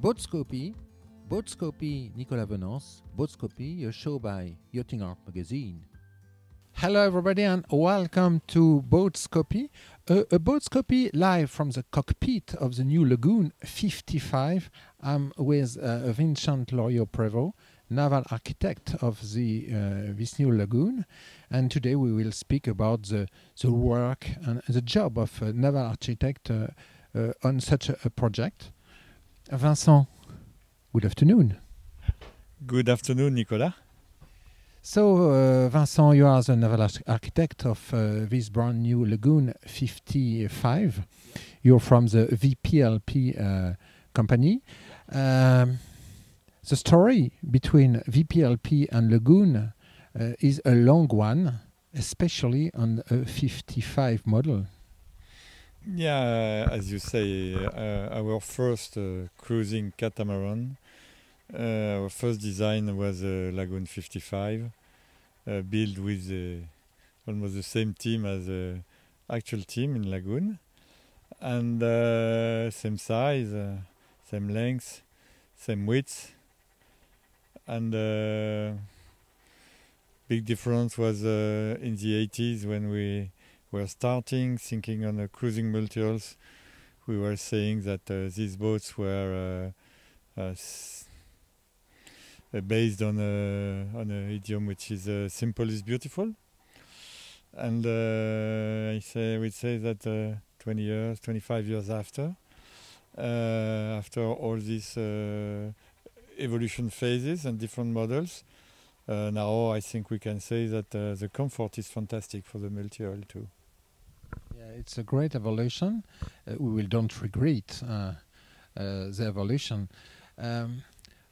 Boatscopy, Nicolas Venance, Boatscopy, a show by Yachting magazine. Hello everybody and welcome to Boatscopy, a Boatscopy live from the cockpit of the new Lagoon 55. I'm with Vincent Lauriot-Prévost, naval architect of this new Lagoon, and today we will speak about the work and the job of a naval architect on such a project. Vincent, good afternoon. Good afternoon, Nicolas. So, Vincent, you are the naval architect of this brand new Lagoon 55. You're from the VPLP company. The story between VPLP and Lagoon is a long one, especially on a 55 model. Yeah, as you say, our first cruising catamaran, our first design was a Lagoon 55, built with almost the same team as the actual team in Lagoon, and same size, same length, same width, and big difference was in the 80s when we were starting thinking on cruising multi-hulls. We were saying that these boats were based on an idiom which is simple is beautiful, and we'd say that 25 years after all these evolution phases and different models, now I think we can say that the comfort is fantastic for the multi-hull too. Yeah, it's a great evolution. We don't regret the evolution.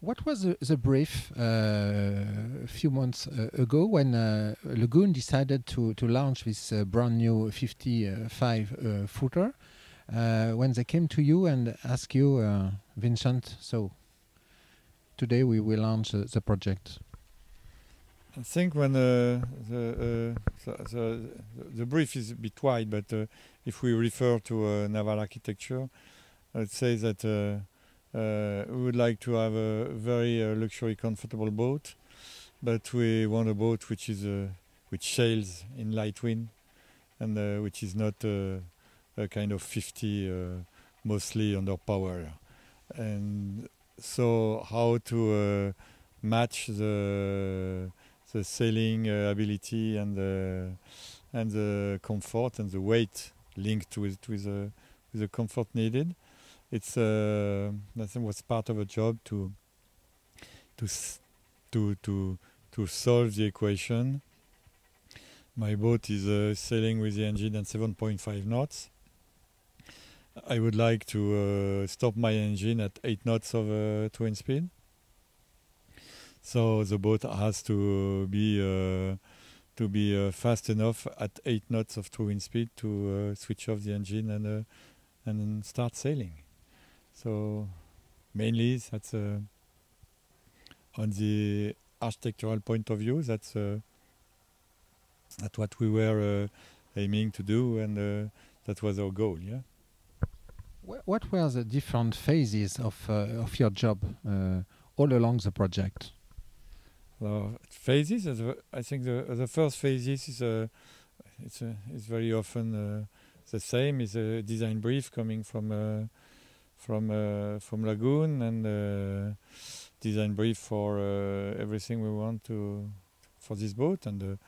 What was the brief a few months ago when Lagoon decided to launch this brand new 55 footer? When they came to you and asked you, Vincent, so today we will launch the project. I think when the brief is a bit wide, but if we refer to naval architecture, I'd say that we would like to have a very luxury, comfortable boat, but we want a boat which sails in light wind, and which is not a kind of 50 mostly under power. And so, how to match the sailing ability and the comfort and the weight linked with the comfort needed. It's that was part of a job to solve the equation. My boat is sailing with the engine at 7.5 knots. I would like to stop my engine at 8 knots of wind speed. So the boat has to be fast enough at 8 knots of true wind speed to switch off the engine and start sailing. So mainly that's on the architectural point of view. That's what we were aiming to do, and that was our goal. Yeah. What were the different phases of your job all along the project? Phases. I think the first phases is very often the same. Is a design brief coming from Lagoon, and design brief for everything we want for this boat, and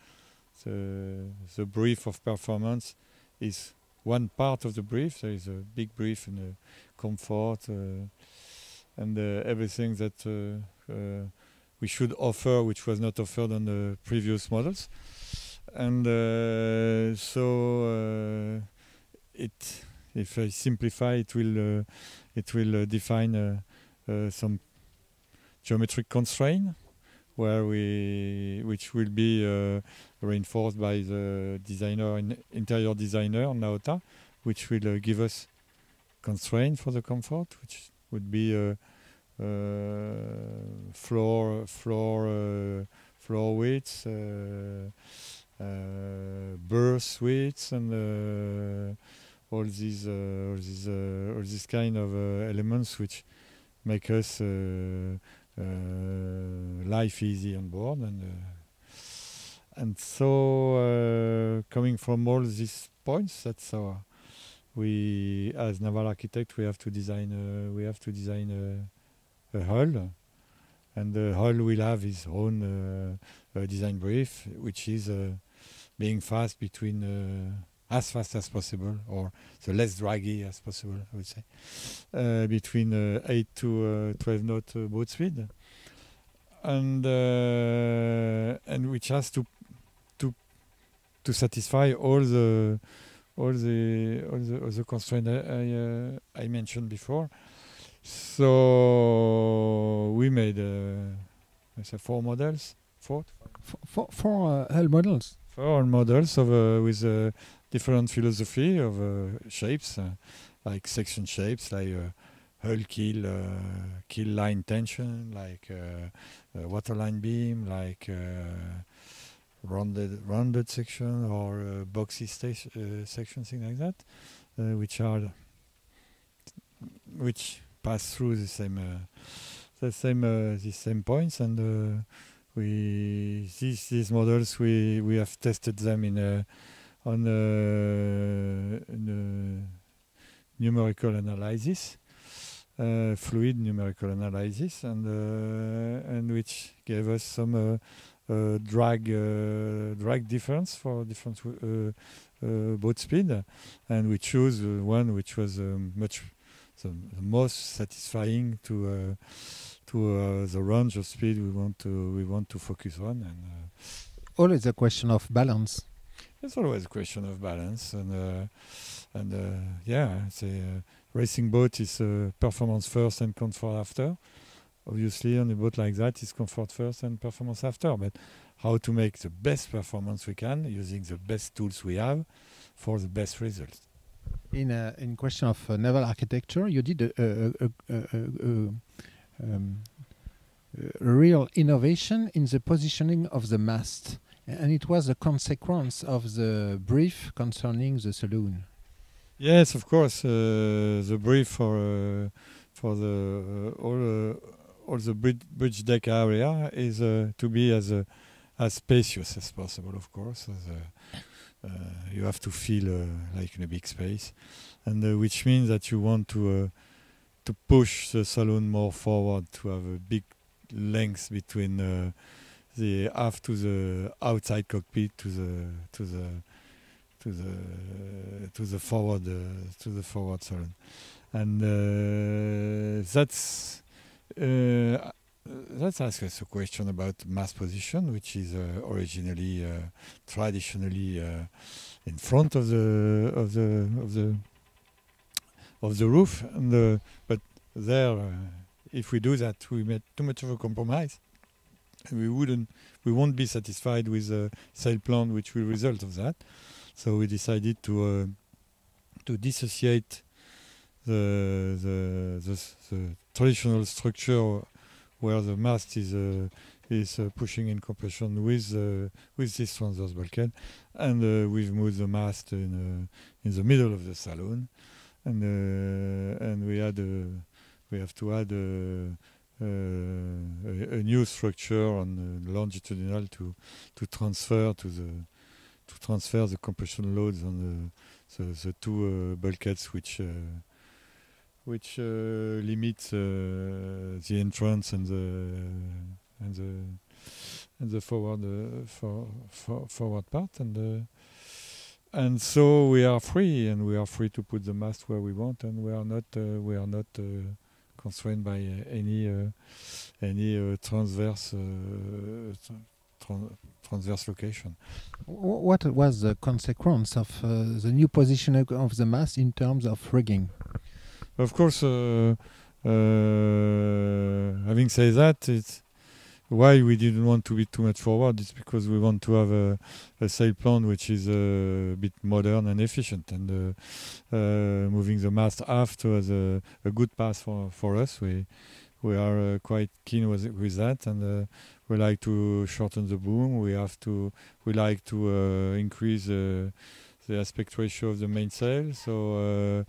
the brief of performance is one part of the brief. There is a big brief and comfort and everything that we should offer, which was not offered on the previous models, and so if I simplify, it will define some geometric constraint which will be reinforced by the interior designer Naota, which will give us constraint for the comfort, which would be floor widths, berth widths, and all these kind of elements which make us life easy on board, and so coming from all these points, that's how we, as naval architect, we have to design a hull, and the hull will have its own design brief, which is being fast between as fast as possible, or the less draggy as possible, I would say, between 8 to 12 knot boat speed, and which has to satisfy all the constraints I mentioned before. So we made I say four models, four hull models. Four models of with different philosophy of shapes, like section shapes, like hull keel line tension, like waterline beam, like rounded section, or boxy section, thing like that, which pass through the same points, and these models we have tested them in numerical analysis, fluid numerical analysis, and which gave us some drag difference for different boat speed, and we chose one which was the most satisfying to the range of speed we want to focus on. And always a question of balance. It's always a question of balance, and yeah, racing boat is performance first and comfort after. Obviously, on a boat like that, it's comfort first and performance after. But how to make the best performance we can using the best tools we have for the best results. In question of naval architecture, you did a real innovation in the positioning of the mast, and it was a consequence of the brief concerning the saloon. Yes, of course. The brief for the all the bridge deck area is to be as spacious as possible. Of course, you have to feel like in a big space, and which means that you want to push the saloon more forward, to have a big length between the aft to the outside cockpit to the forward saloon, and that's asks us a question about mast position, which is originally traditionally in front of the roof, and but there, if we do that, we made too much of a compromise, and we won't be satisfied with a sail plan which will result of that. So we decided to dissociate the traditional structure where the mast is pushing in compression with this transverse bulkhead, and we've moved the mast in the middle of the saloon, and we have to add a new structure on the longitudinal to transfer the compression loads on the two bulkheads which limits the entrance and the forward part, and so we are free to put the mast where we want, and we are not constrained by any transverse location. What was the consequence of the new positioning of the mast in terms of rigging? Of course, having said that, it's why we didn't want to be too much forward. It's because we want to have a sail plan which is a bit modern and efficient, and moving the mast aft was a good path for us. We are quite keen with that, and we like to shorten the boom. We like to increase the aspect ratio of the mainsail. So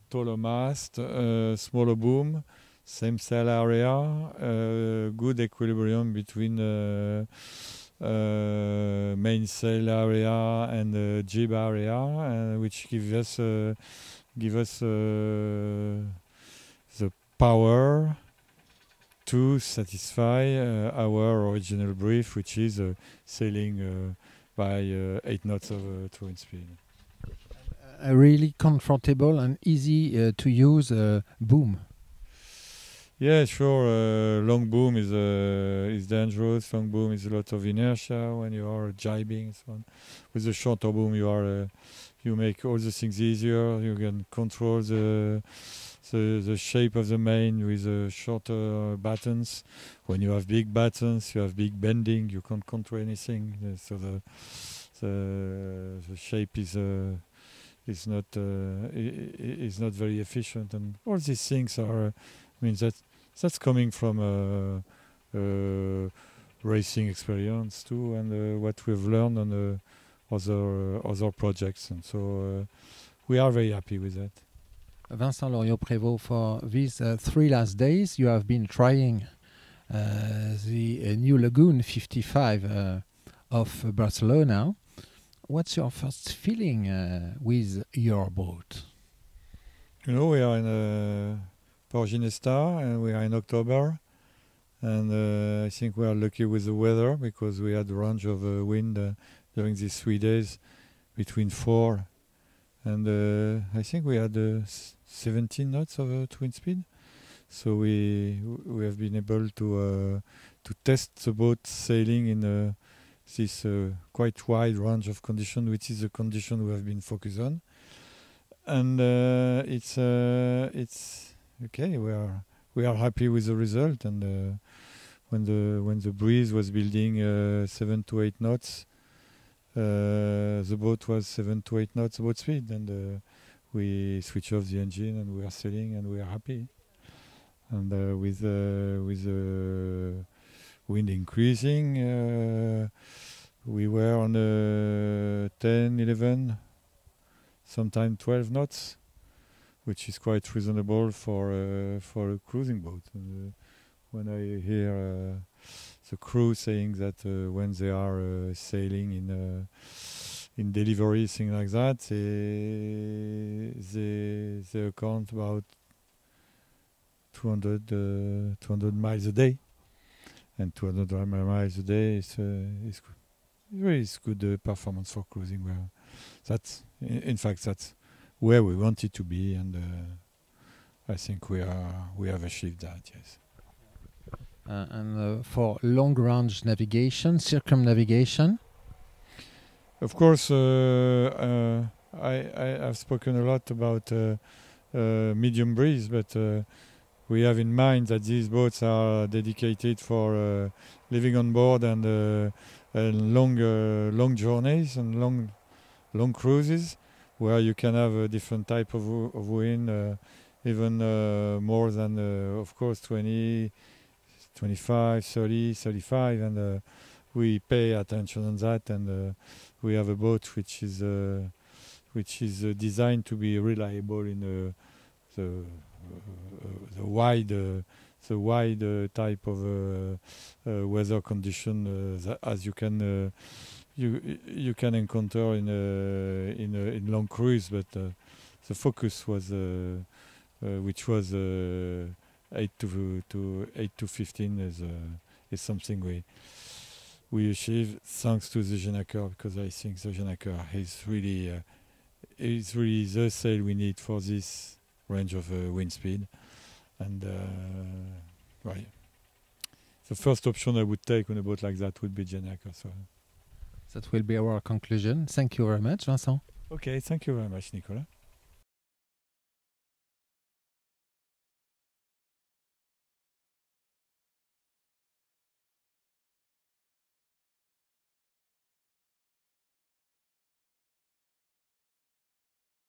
taller mast, smaller boom, same sail area, good equilibrium between main sail area and jib area, which give us the power to satisfy our original brief, which is sailing by 8 knots of wind speed. A really comfortable and easy to use boom. Yeah, sure. Long boom is dangerous. Long boom is a lot of inertia when you are jibing and so on. With the shorter boom, you make all the things easier. You can control the shape of the main with shorter battens. When you have big battens, you have big bending. You can't control anything. So the shape is not very efficient, and all these things are. I mean that's coming from racing experience too, and what we've learned on other projects, and so we are very happy with that. Vincent Lauriot-Prévost, for these 3 last days, you have been trying the new Lagoon 55 of Barcelona. What's your first feeling with your boat? You know, we are in Port Ginesta, and we are in October, and I think we are lucky with the weather because we had a range of wind during these 3 days between 4 and I think we had 17 knots of wind speed. So we have been able to test the boat sailing in this quite wide range of conditions, which is the condition we have been focused on, and it's okay. We are happy with the result, and when the breeze was building 7 to 8 knots, the boat was 7 to 8 knots boat speed, and we switch off the engine and we are sailing and we are happy. And with the wind increasing, we were on 10, 11, sometimes 12 knots, which is quite reasonable for a cruising boat. And, when I hear the crew saying that when they are sailing in delivery, things like that, they account about 200 miles a day, and 200 miles a day is really good performance for cruising. Well, that's in fact that's where we want it to be, and I think we have achieved that. Yes. And for long-range navigation, circumnavigation? Of course, I have spoken a lot about medium breeze, but we have in mind that these boats are dedicated for living on board and long journeys and long cruises, where you can have a different type of wind, even more than, of course, 20, 25, 30, 35, and we pay attention on that, and we have a boat which is designed to be reliable in the wide type of weather condition as you can encounter in long cruise, but the focus was which was 8 to 15 is something we achieved thanks to the Genaker, because I think the Genaker is really the sail we need for this range of wind speed, and right. The first option I would take on a boat like that would be Genaker. So that will be our conclusion. Thank you very much, Vincent. Okay, thank you very much, Nicolas.